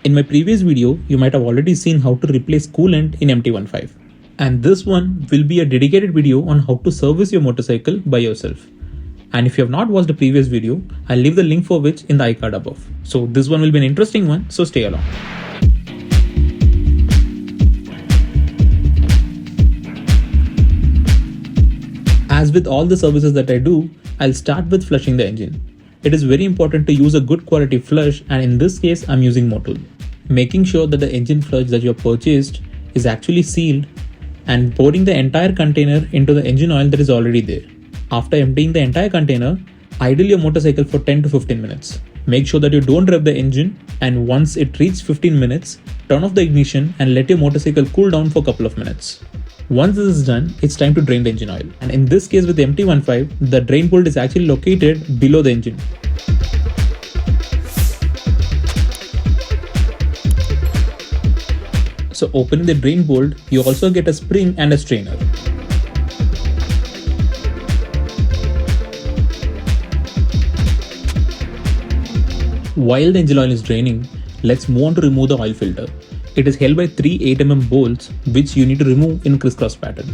In my previous video, you might have already seen how to replace coolant in MT15. And this one will be a dedicated video on how to service your motorcycle by yourself. And if you have not watched the previous video, I'll leave the link for which in the iCard above. So this one will be an interesting one, so stay along. As with all the services that I do, I'll start with flushing the engine. It is very important to use a good quality flush, and in this case I'm using Motul. Making sure that the engine flush that you have purchased is actually sealed and pouring the entire container into the engine oil that is already there. After emptying the entire container, idle your motorcycle for 10 to 15 minutes. Make sure that you don't rev the engine, and once it reaches 15 minutes, turn off the ignition and let your motorcycle cool down for a couple of minutes. Once this is done, it's time to drain the engine oil. And in this case with the MT15, the drain bolt is actually located below the engine. So opening the drain bolt, you also get a spring and a strainer. While the engine oil is draining, let's move on to remove the oil filter. It is held by 3 8mm bolts which you need to remove in crisscross pattern.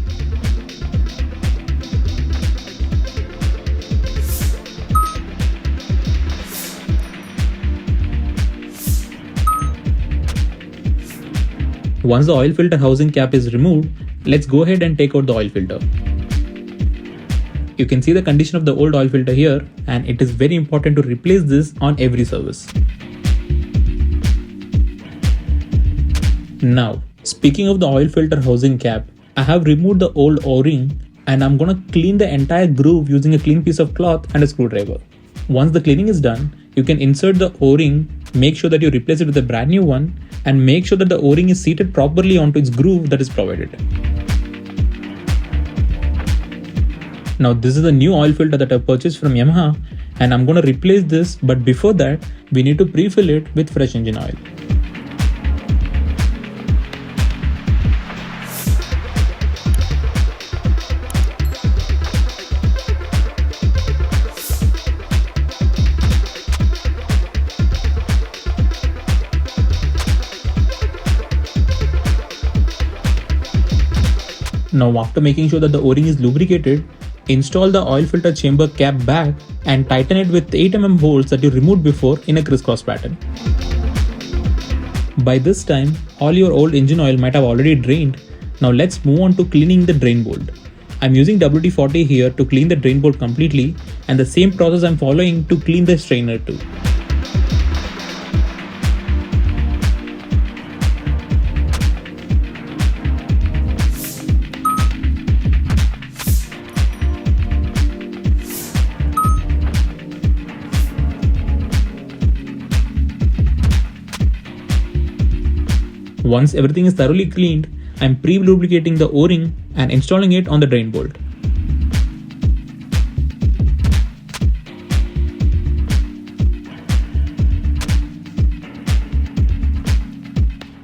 Once the oil filter housing cap is removed, let's go ahead and take out the oil filter. You can see the condition of the old oil filter here, and it is very important to replace this on every service. Now, speaking of the oil filter housing cap, I have removed the old O-ring and I'm gonna clean the entire groove using a clean piece of cloth and a screwdriver. Once the cleaning is done, you can insert the O-ring, make sure that you replace it with a brand new one, and make sure that the O-ring is seated properly onto its groove that is provided. Now this is the new oil filter that I purchased from Yamaha, and I'm gonna replace this, but before that, we need to pre-fill it with fresh engine oil. Now after making sure that the O-ring is lubricated, install the oil filter chamber cap back and tighten it with 8mm bolts that you removed before in a crisscross pattern. By this time, all your old engine oil might have already drained. Now let's move on to cleaning the drain bolt. I'm using WD-40 here to clean the drain bolt completely, and the same process I'm following to clean the strainer too. Once everything is thoroughly cleaned, I'm pre-lubricating the O-ring and installing it on the drain bolt.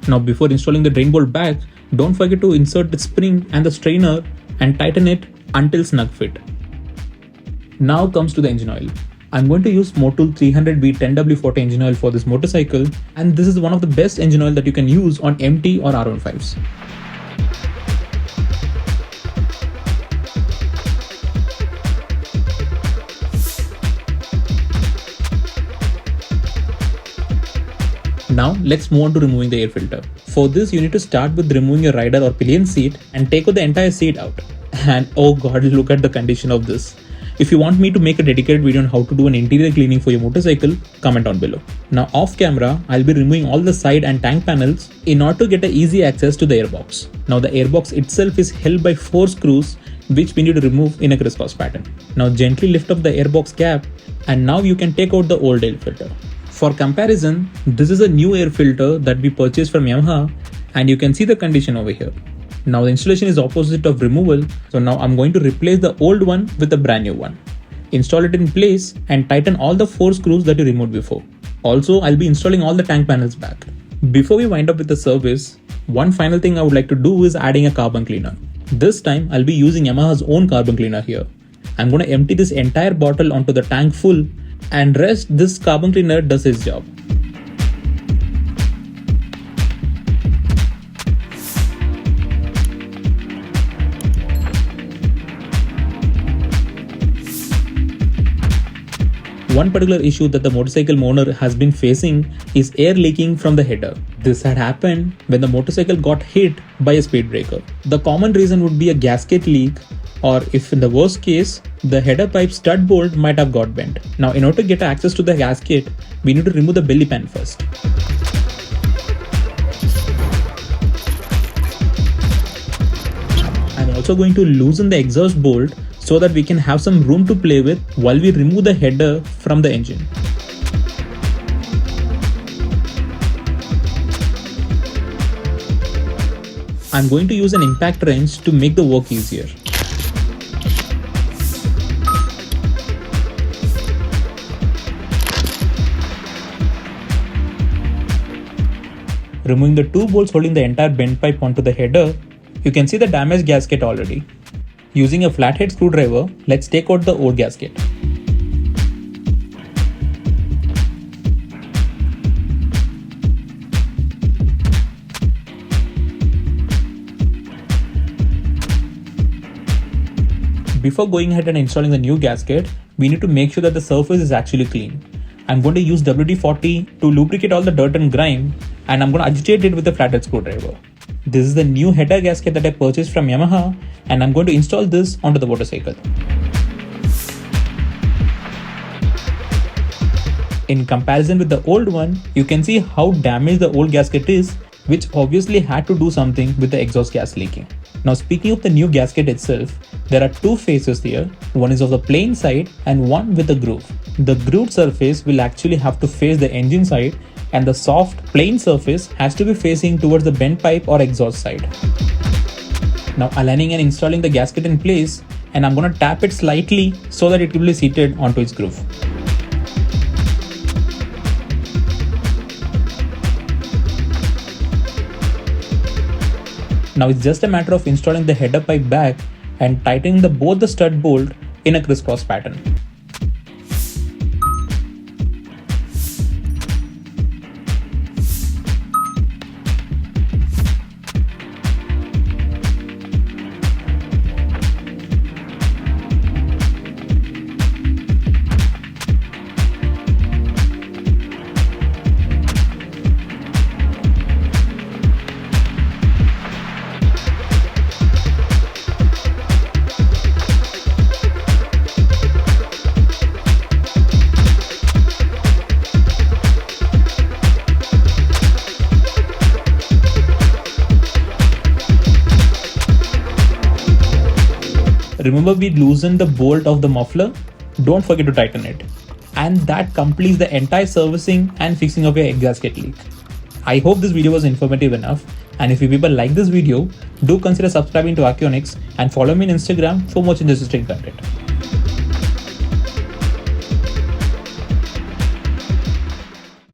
Now before installing the drain bolt back, don't forget to insert the spring and the strainer and tighten it until snug fit. Now comes to the engine oil. I'm going to use Motul 300V 10W40 engine oil for this motorcycle, and this is one of the best engine oil that you can use on MT or R15s. Now let's move on to removing the air filter. For this you need to start with removing your rider or pillion seat and take out the entire seat out. And oh god, look at the condition of this. If you want me to make a dedicated video on how to do an interior cleaning for your motorcycle, comment down below. Now off camera, I'll be removing all the side and tank panels in order to get an easy access to the airbox. Now the airbox itself is held by 4 screws which we need to remove in a crisscross pattern. Now gently lift up the airbox cap, and now you can take out the old air filter. For comparison, this is a new air filter that we purchased from Yamaha, and you can see the condition over here. Now the installation is opposite of removal, so now I'm going to replace the old one with a brand new one. Install it in place and tighten all the 4 screws that you removed before. Also, I'll be installing all the tank panels back. Before we wind up with the service, one final thing I would like to do is adding a carbon cleaner. This time I'll be using Yamaha's own carbon cleaner here. I'm going to empty this entire bottle onto the tank full, and rest this carbon cleaner does its job. One particular issue that the motorcycle owner has been facing is air leaking from the header. This had happened when the motorcycle got hit by a speed breaker. The common reason would be a gasket leak, or if in the worst case, the header pipe stud bolt might have got bent. Now in order to get access to the gasket, we need to remove the belly pan first. I'm also going to loosen the exhaust bolt so that we can have some room to play with while we remove the header from the engine. I'm going to use an impact wrench to make the work easier. Removing the two bolts holding the entire bent pipe onto the header, you can see the damaged gasket already. Using a flathead screwdriver, let's take out the old gasket. Before going ahead and installing the new gasket, we need to make sure that the surface is actually clean. I'm going to use WD-40 to lubricate all the dirt and grime, and I'm going to agitate it with a flathead screwdriver. This is the new header gasket that I purchased from Yamaha, and I'm going to install this onto the motorcycle. In comparison with the old one, you can see how damaged the old gasket is, which obviously had to do something with the exhaust gas leaking. Now speaking of the new gasket itself, there are two faces here. One is of the plain side and one with a groove. The grooved surface will actually have to face the engine side, and the soft plain surface has to be facing towards the bent pipe or exhaust side. Now aligning and installing the gasket in place, and I'm going to tap it slightly so that it will be seated onto its groove. Now it's just a matter of installing the header pipe back and tightening both the stud bolt in a crisscross pattern. Remember, we loosened the bolt of the muffler. Don't forget to tighten it. And that completes the entire servicing and fixing of your gasket leak. I hope this video was informative enough, and if you people like this video, do consider subscribing to Archeonics and follow me on Instagram for more interesting content.